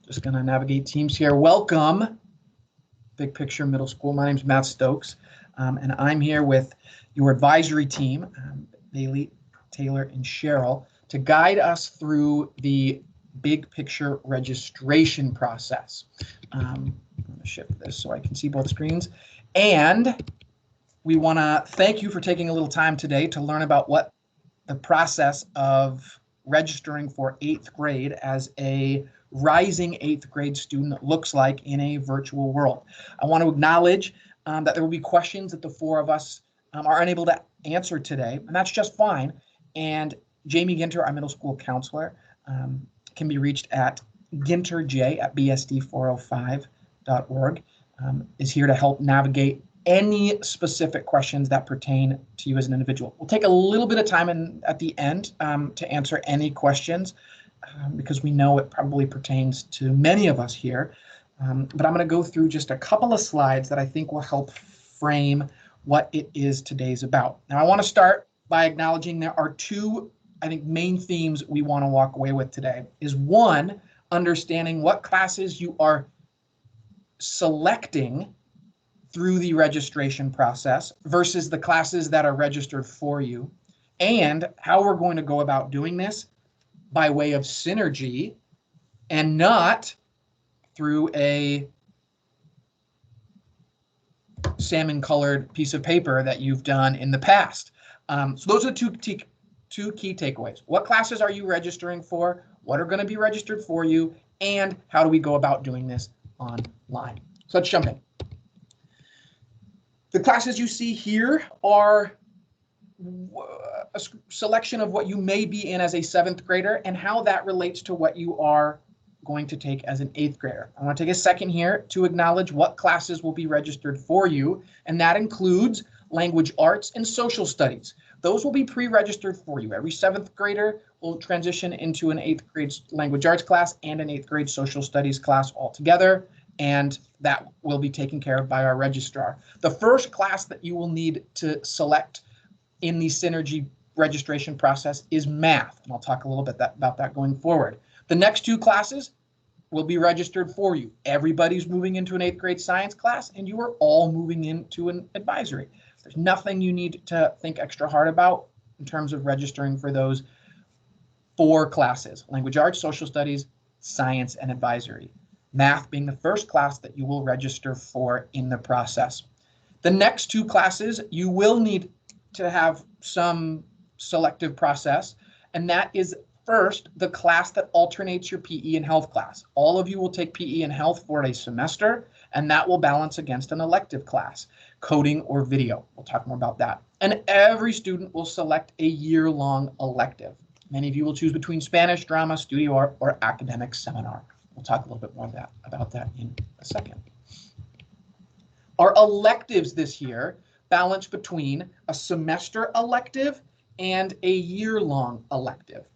Just going to navigate teams here. Welcome, Big Picture Middle School. My name is Matt Stokes, and I'm here with your advisory team, Bailey, Taylor, and Cheryl, to guide us through the Big Picture registration process. I'm going to shift this so I can see both screens. And we want to thank you for taking a little time today to learn about what the process of registering for 8th grade as a rising 8th grade student looks like in a virtual world. I want to acknowledge that there will be questions that the four of us are unable to answer today, and that's just fine. And Jamie Ginter, our middle school counselor, can be reached at ginterj@bsd405.org, is here to help navigate any specific questions that pertain to you as an individual. We'll take a little bit of time at the end to answer any questions because we know it probably pertains to many of us here. But I'm going to go through just a couple of slides that I think will help frame what it is today's about. Now, I want to start by acknowledging there are two, I think, main themes we want to walk away with today. Is one, understanding what classes you are selecting through the registration process versus the classes that are registered for you, and how we're going to go about doing this by way of synergy and not through a salmon colored piece of paper that you've done in the past. So those are the two key takeaways. What classes are you registering for? What are going to be registered for you? And how do we go about doing this online? So let's jump in. The classes you see here are a selection of what you may be in as a 7th grader and how that relates to what you are going to take as an 8th grader. I want to take a second here to acknowledge what classes will be registered for you, and that includes language arts and social studies. Those will be pre-registered for you. Every 7th grader will transition into an 8th grade language arts class and an 8th grade social studies class altogether, and that will be taken care of by our registrar. The first class that you will need to select in the Synergy registration process is math, and I'll talk a little bit about that going forward. The next two classes will be registered for you. Everybody's moving into an 8th grade science class, and you are all moving into an advisory. There's nothing you need to think extra hard about in terms of registering for those 4 classes: language arts, social studies, science, and advisory. Math being the first class that you will register for in the process. The next 2 classes, you will need to have some selective process, and that is first the class that alternates your PE and health class. All of you will take PE and health for a semester, and that will balance against an elective class, coding or video. We'll talk more about that. And every student will select a year-long elective. Many of you will choose between Spanish, drama, studio art, or academic seminar. We'll talk a little bit more about that in a second. Our electives this year balance between a semester elective and a year-long elective.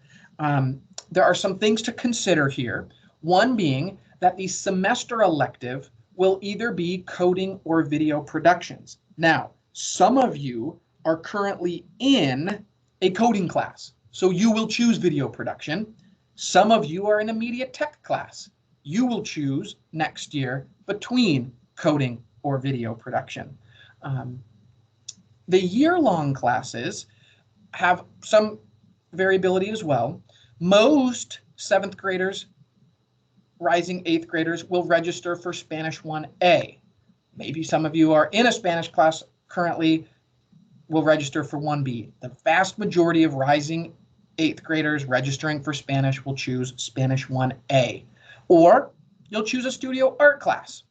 There are some things to consider here. One being that the semester elective will either be coding or video productions. Now, some of you are currently in a coding class, so you will choose video production. Some of you are in a media tech class. You will choose next year between coding or video production. The year-long classes have some variability as well. Most 7th graders, rising 8th graders, will register for Spanish 1A. Maybe some of you are in a Spanish class currently, will register for 1B. The vast majority of rising 8th graders registering for Spanish will choose Spanish 1A. Or you'll choose a studio art class.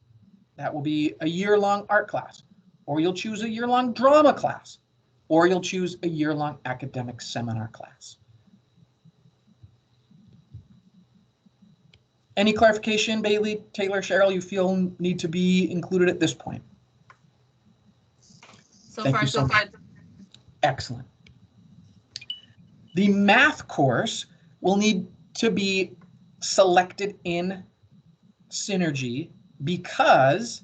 That will be a year-long art class. Or you'll choose a year-long drama class. Or you'll choose a year-long academic seminar class. Any clarification, Bailey, Taylor, Cheryl, you feel need to be included at this point? So far, so good. Excellent. The math course will need to be selected in Synergy because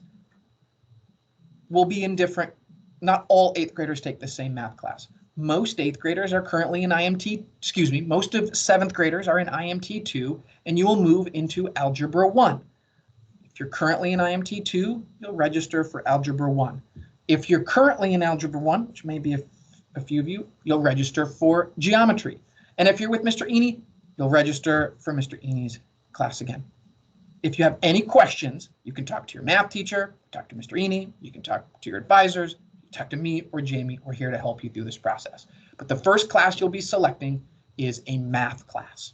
we'll be in different, not all 8th graders take the same math class. most 8th graders are currently in IMT, excuse me, most of 7th graders are in IMT 2, and you will move into Algebra 1. If you're currently in IMT 2, you'll register for Algebra 1. If you're currently in Algebra 1, which may be a few of you, you'll register for Geometry. And if you're with Mr. Eney, you'll register for Mr. Eney's class again. If you have any questions, you can talk to your math teacher, talk to Mr. Eney, you can talk to your advisors, talk to me or Jamie. We're here to help you through this process. But the first class you'll be selecting is a math class.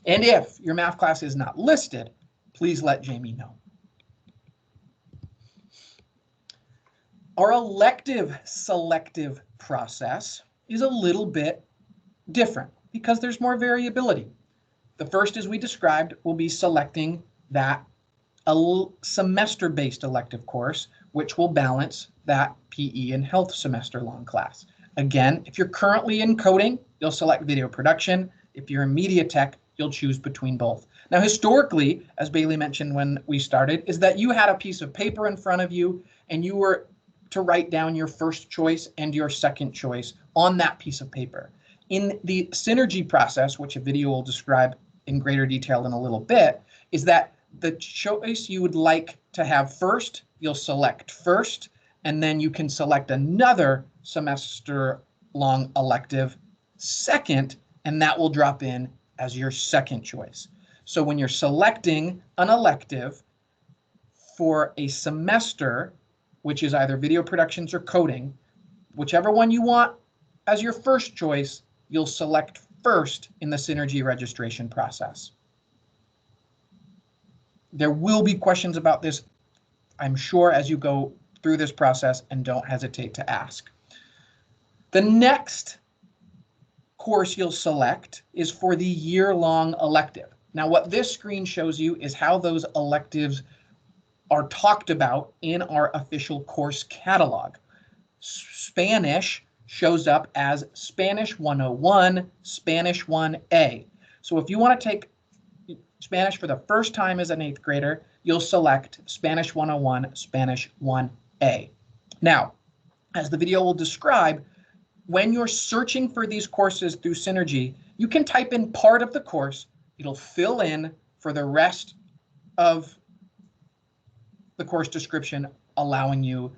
And if your math class is not listed, please let Jamie know. Our elective selective process is a little bit different because there's more variability. The first, as we described, will be selecting that semester-based elective course, which will balance that PE and health semester-long class. Again, if you're currently in coding, you'll select video production. If you're in media tech, you'll choose between both. Now, historically, as Bailey mentioned when we started, is that you had a piece of paper in front of you and you were to write down your first choice and your second choice on that piece of paper. In the synergy process, which a video will describe in greater detail in a little bit, is that the choice you would like to have first, you'll select first, and then you can select another semester-long elective second, and that will drop in as your second choice. So when you're selecting an elective for a semester, which is either video productions or coding, whichever one you want as your first choice, you'll select first in the Synergy registration process. There will be questions about this, I'm sure, as you go through this process, and don't hesitate to ask. The next course you'll select is for the year-long elective. Now, what this screen shows you is how those electives are talked about in our official course catalog. Spanish shows up as Spanish 101, Spanish 1A. So if you want to take Spanish for the first time as an 8th grader, you'll select Spanish 101, Spanish 1A. Now, as the video will describe, when you're searching for these courses through Synergy, you can type in part of the course. It'll fill in for the rest of the course description, allowing you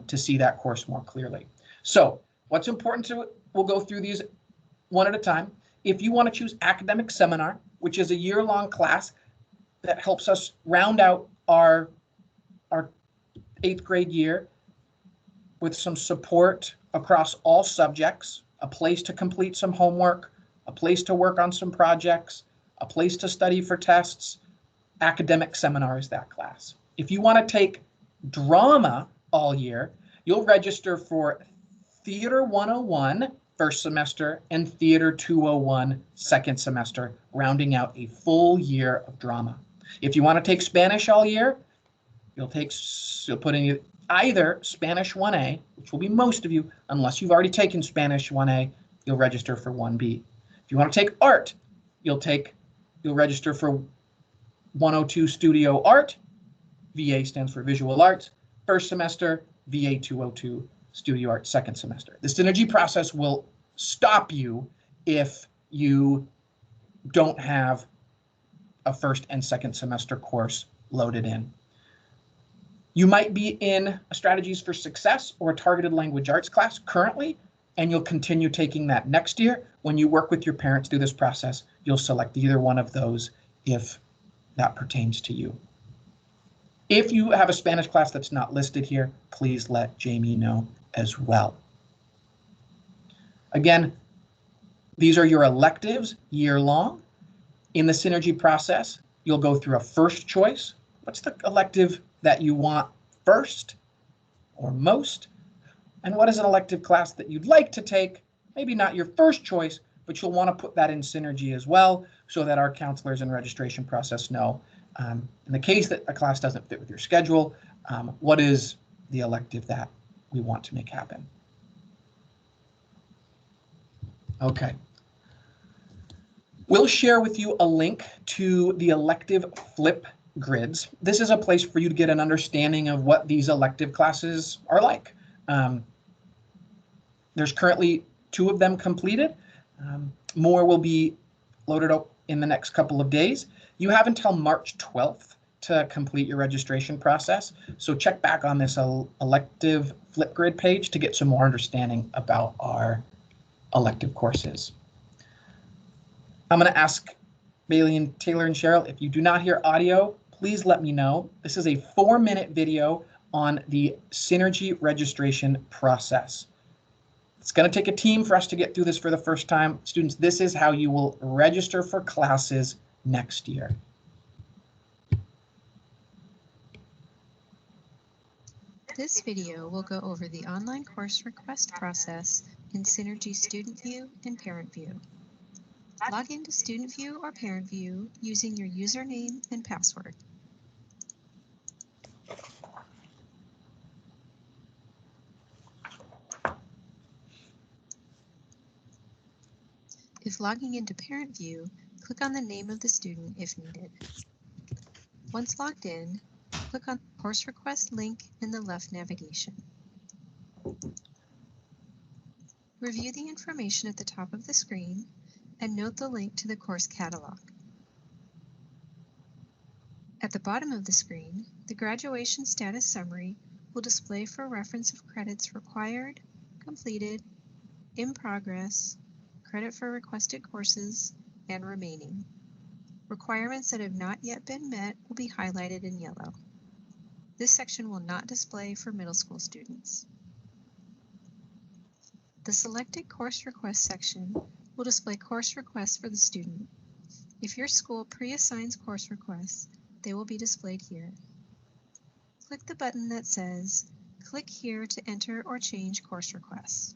to see that course more clearly. So what's important to, we'll go through these one at a time. If you want to choose Academic Seminar, which is a year-long class that helps us round out our 8th grade year with some support across all subjects, a place to complete some homework, a place to work on some projects, a place to study for tests, Academic Seminar is that class. If you want to take drama all year, you'll register for Theater 101 first semester and Theater 201 second semester, rounding out a full year of drama. If you want to take Spanish all year, you'll put in either Spanish 1A, which will be most of you, unless you've already taken Spanish 1A, you'll register for 1B. If you want to take art, you'll register for 102 Studio Art. VA stands for Visual Arts, first semester, VA 202 Studio Art second semester. The Synergy process will stop you if you don't have a first and second semester course loaded in. You might be in a Strategies for Success or a Targeted Language Arts class currently, and you'll continue taking that next year. When you work with your parents through this process, you'll select either one of those if that pertains to you. If you have a Spanish class that's not listed here, please let Jamie know as well. Again, these are your electives year-long. In the Synergy process, you'll go through a first choice. What's the elective that you want first or most? And what is an elective class that you'd like to take? Maybe not your first choice, but you'll want to put that in Synergy as well so that our counselors and registration process know, in the case that a class doesn't fit with your schedule, what is the elective that we want to make happen? Okay. We'll share with you a link to the Elective Flipgrids. This is a place for you to get an understanding of what these elective classes are like. There's currently 2 of them completed. More will be loaded up in the next couple of days. You have until March 12th to complete your registration process. So check back on this Elective Flipgrid page to get some more understanding about our elective courses. I'm going to ask Bailey and Taylor and Cheryl, if you do not hear audio, please let me know. This is a 4-minute video on the Synergy registration process. It's going to take a team for us to get through this for the first time. Students, this is how you will register for classes next year. This video will go over the online course request process in Synergy Student View and Parent View. Log into Student View or Parent View using your username and password. If logging into Parent View, click on the name of the student if needed. Once logged in, click on the course request link in the left navigation. Review the information at the top of the screen and note the link to the course catalog. At the bottom of the screen, the graduation status summary will display for reference of credits required, completed, in progress, credit for requested courses, and remaining. Requirements that have not yet been met will be highlighted in yellow. This section will not display for middle school students. The Selected Course Requests section will display course requests for the student. If your school pre-assigns course requests, they will be displayed here. Click the button that says, "Click here to enter or change course requests."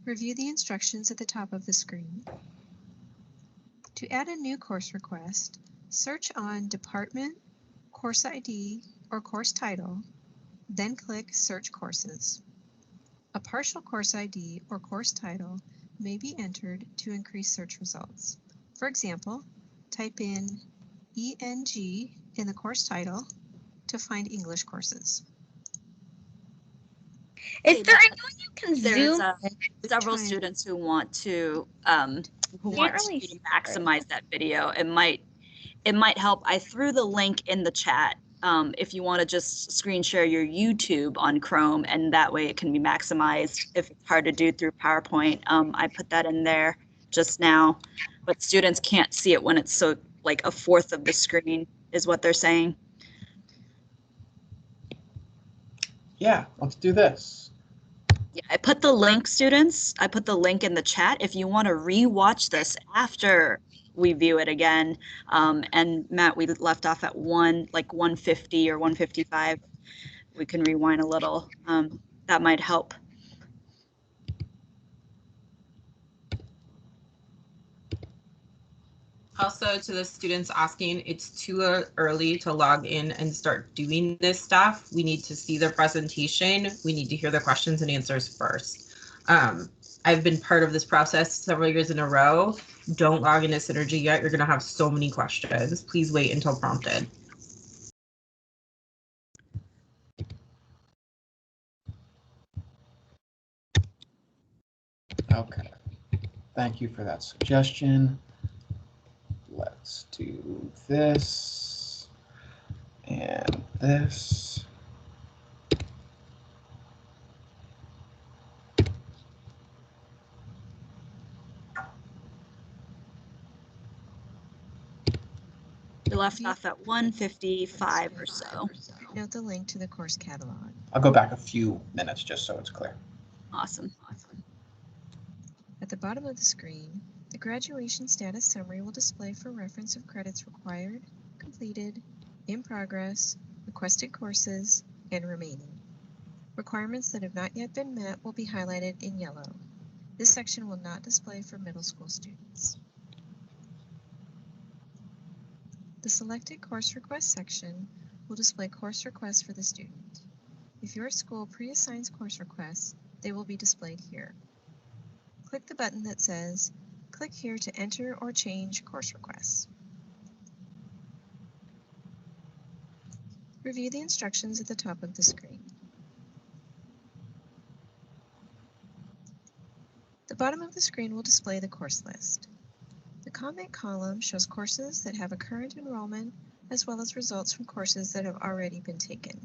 Review the instructions at the top of the screen. To add a new course request, search on Department, Course ID, or Course Title, then click Search Courses. A partial course ID or course title may be entered to increase search results. For example, type in ENG in the course title to find English courses. Is there any way you can There's zoom? several students who want to really maximize that video. It might help. I threw the link in the chat if you want to just screen share your YouTube on Chrome, and that way it can be maximized if it's hard to do through PowerPoint. I put that in there just now, but students can't see it when it's so like 1/4 of the screen is what they're saying. Yeah, let's do this. Yeah, I put the link, students. I put the link in the chat if you want to re-watch this after we view it again. And Matt, we left off at 150 or 155. We can rewind a little. That might help. Also, to the students asking, it's too early to log in and start doing this stuff. We need to see their presentation. We need to hear their questions and answers first. I've been part of this process several years in a row. Don't log into Synergy yet. You're going to have so many questions. Please wait until prompted. Okay, thank you for that suggestion. Let's do this and this. We left off at 155 or so. Note the link to the course catalog. I'll go back a few minutes just so it's clear. Awesome. At the bottom of the screen, the graduation status summary will display for reference of credits required, completed, in progress, requested courses, and remaining. Requirements that have not yet been met will be highlighted in yellow. This section will not display for middle school students. The Selected Course Requests section will display course requests for the student. If your school pre-assigns course requests, they will be displayed here. Click the button that says, "Click here to enter or change course requests." Review the instructions at the top of the screen. bottom of the screen will display the course list. The comment column shows courses that have a current enrollment as well as results from courses that have already been taken.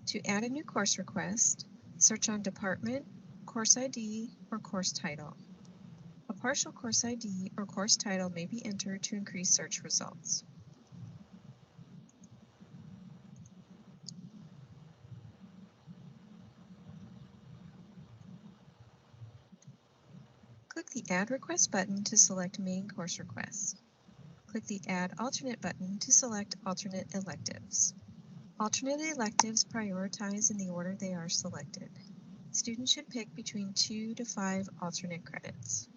To add a new course request, search on Department, Course ID, or Course Title. A partial course ID or course title may be entered to increase search results. Click the Add Request button to select Main Course Requests. Click the Add Alternate button to select Alternate Electives. Alternate electives prioritize in the order they are selected. Students should pick between 2 to 5 alternate credits.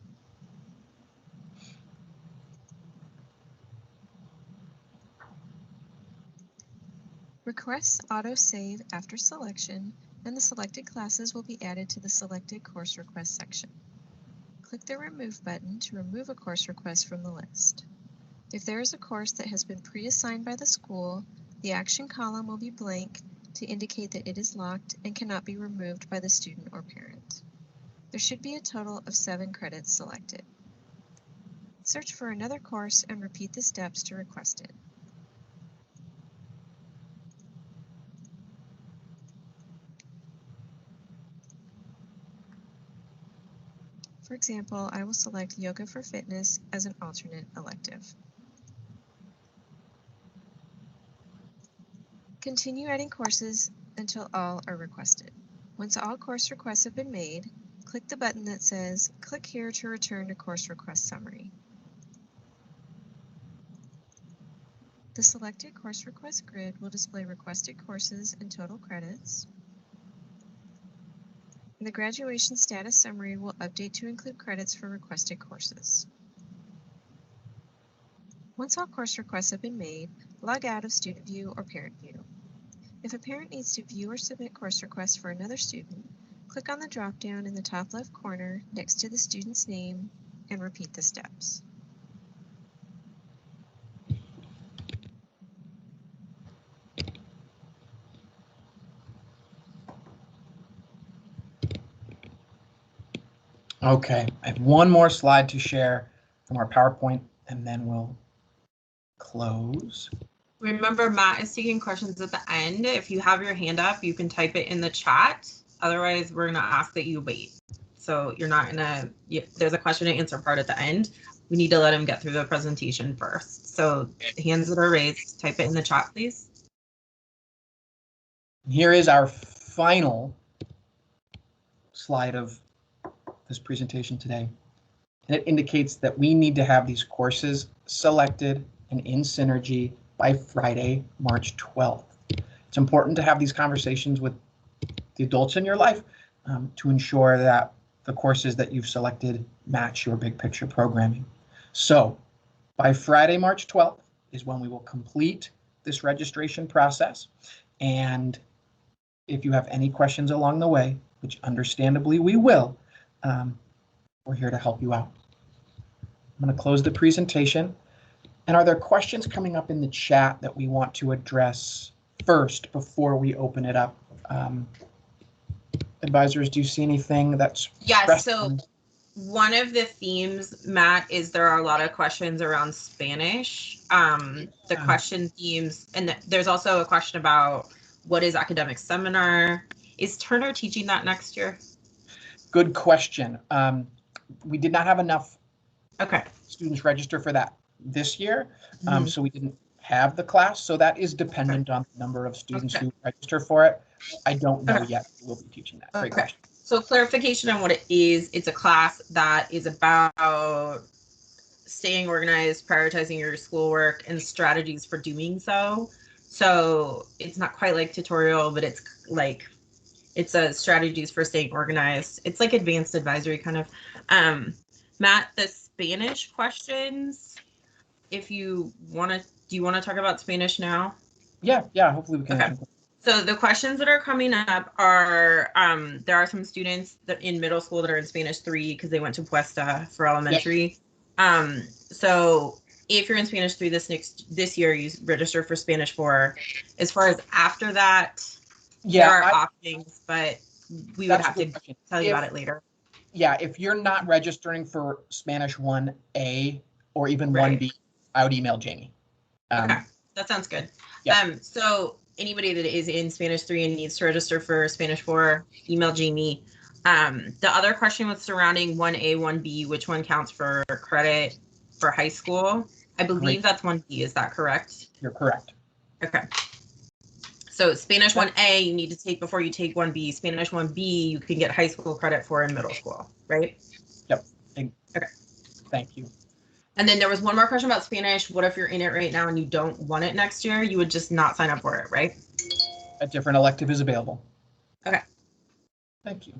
Requests auto-save after selection, and the selected classes will be added to the Selected Course Request section. Click the Remove button to remove a course request from the list. If there is a course that has been pre-assigned by the school, the action column will be blank to indicate that it is locked and cannot be removed by the student or parent. There should be a total of 7 credits selected. Search for another course and repeat the steps to request it. For example, I will select Yoga for Fitness as an alternate elective. Continue adding courses until all are requested. Once all course requests have been made, click the button that says, "Click here to return to course request summary." The selected course request grid will display requested courses and total credits. And the graduation status summary will update to include credits for requested courses. Once all course requests have been made, log out of Student View or Parent View. If a parent needs to view or submit course requests for another student, click on the drop-down in the top left corner next to the student's name and repeat the steps. Okay, I have one more slide to share from our PowerPoint, and then we'll close. Remember, Matt is taking questions at the end. If you have your hand up, you can type it in the chat. Otherwise, we're going to ask that you wait. So you're not going to, there's a question and answer part at the end. We need to let him get through the presentation first. So hands that are raised, type it in the chat, please. Here is our final slide of this presentation today. And it indicates that we need to have these courses selected and in Synergy by Friday, March 12th. It's important to have these conversations with the adults in your life to ensure that the courses that you've selected match your big picture programming. So by Friday, March 12th is when we will complete this registration process. And if you have any questions along the way, which understandably we will, we're here to help you out. I'm going to close the presentation. And are there questions coming up in the chat that we want to address first before we open it up? Advisors, do you see anything that's Yes, so one of the themes, Matt, is there are a lot of questions around Spanish. The question themes, and there's also a question about what is academic seminar? Is Turner teaching that next year? Good question. We did not have enough students register for that this year, so we didn't have the class. So that is dependent on the number of students who register for it. I don't know yet who will be teaching that. Great question. So clarification on what it is. It's a class that is about staying organized, prioritizing your schoolwork, and strategies for doing so. So it's not quite like tutorial, but it's like, it's a strategies for staying organized. It's like advanced advisory kind of. Matt, the Spanish questions, if you want to, do you want to talk about Spanish now? Yeah, hopefully we can. Okay. So the questions that are coming up are, there are some students that in middle school that are in Spanish 3 because they went to Puesta for elementary. Yep. So if you're in Spanish 3 this year, you register for Spanish 4. As far as after that, there are options, but we would have to tell you about it later. yeah, if you're not registering for Spanish 1A or even Right. 1B, I would email Jamie. Okay, that sounds good. Yeah. So anybody that is in Spanish 3 and needs to register for Spanish 4, email Jamie. The other question was surrounding 1A, 1B, which one counts for credit for high school? I believe that's 1B, is that correct? You're correct. Okay. So Spanish 1A you need to take before you take 1B. Spanish 1B you can get high school credit for in middle school, right? Yep. Okay. Thank you. And then there was one more question about Spanish. What if you're in it right now and you don't want it next year? You would just not sign up for it, right? A different elective is available. Okay. Thank you.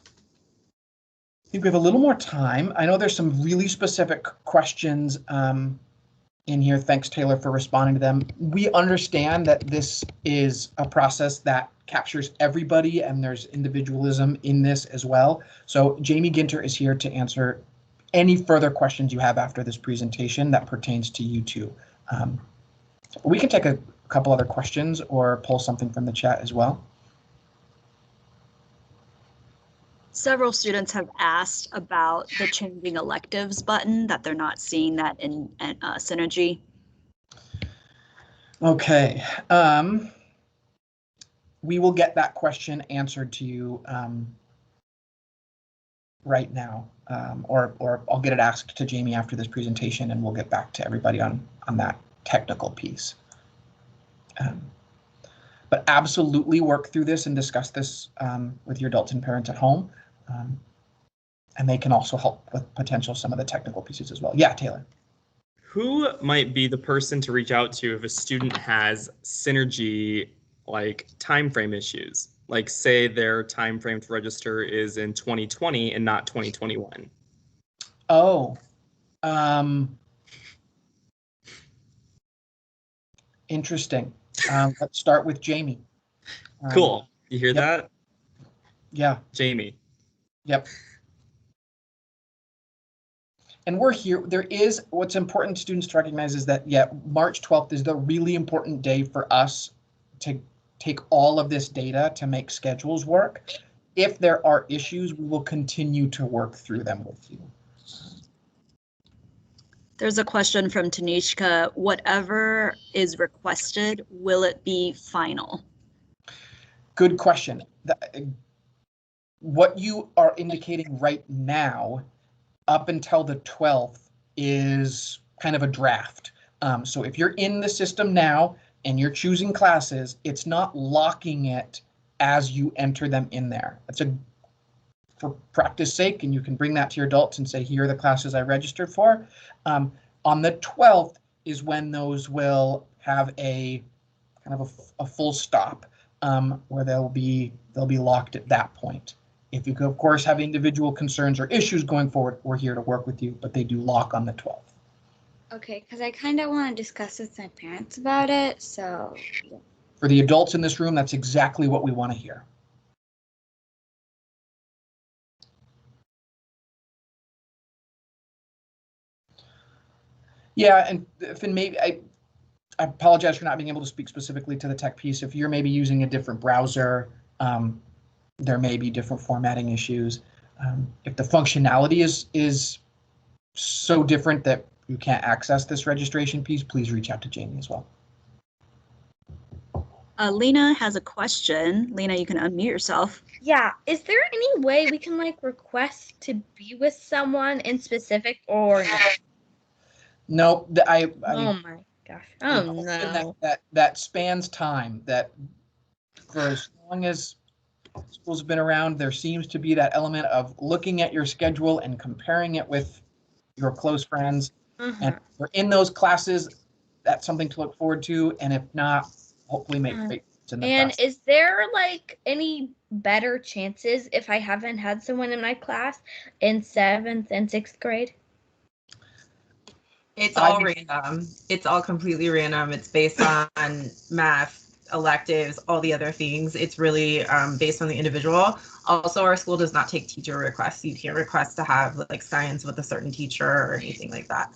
I think we have a little more time. I know there's some really specific questions in here. Thanks, Taylor, for responding to them. We understand that this is a process that captures everybody and there's individualism in this as well. So Jamie Ginter is here to answer any further questions you have after this presentation that pertains to you two. We can take a couple other questions or pull something from the chat as well. Several students have asked about the changing electives button, that they're not seeing that in Synergy. Okay. We will get that question answered to you right now, or I'll get it asked to Jamie after this presentation, and we'll get back to everybody on that technical piece. But absolutely work through this and discuss this with your adults and parents at home. And they can also help with potential some of the technical pieces as well. Yeah, Taylor. Who might be the person to reach out to if a student has Synergy like time frame issues? Like say their time frame to register is in 2020 and not 2021. Oh, interesting. Let's start with Jamie. Cool. You hear Yep. that? Yeah. Jamie. Yep. And we're here. There is, what's important to students to recognize is that, yeah, March 12th is the really important day for us to take all of this data to make schedules work. If there are issues, we will continue to work through them with you. There's a question from Tanishka. Whatever is requested, will it be final? Good question. What you are indicating right now, up until the 12th, is kind of a draft. So if you're in the system now and you're choosing classes, it's not locking it as you enter them in there. That's for practice sake, and you can bring that to your adults and say, here are the classes I registered for. On the 12th is when those will have a kind of a full stop, where they'll be locked at that point. If you could, of course, have individual concerns or issues going forward, we're here to work with you, but they do lock on the 12th. Okay, because I kind of want to discuss with my parents about it, so. For the adults in this room, that's exactly what we want to hear. Yeah, and Finn, maybe I apologize for not being able to speak specifically to the tech piece. If you're maybe using a different browser, there may be different formatting issues. If the functionality is so different that you can't access this registration piece, please reach out to Jamie as well. Lena has a question. Lena, you can unmute yourself. Yeah, is there any way we can like request to be with someone in specific or no? No, Oh my gosh. Oh no. That spans time. That for as long as schools have been around, there seems to be that element of looking at your schedule and comparing it with your close friends. And if we're in those classes, that's something to look forward to. And if not, hopefully make great friends in the And process. is there like any better chances if I haven't had someone in my class in 7th and 6th grade? It's all random. It's all completely random. It's based on math, electives, all the other things. It's really based on the individual. Also, our school does not take teacher requests. You can't request to have like science with a certain teacher or anything like that.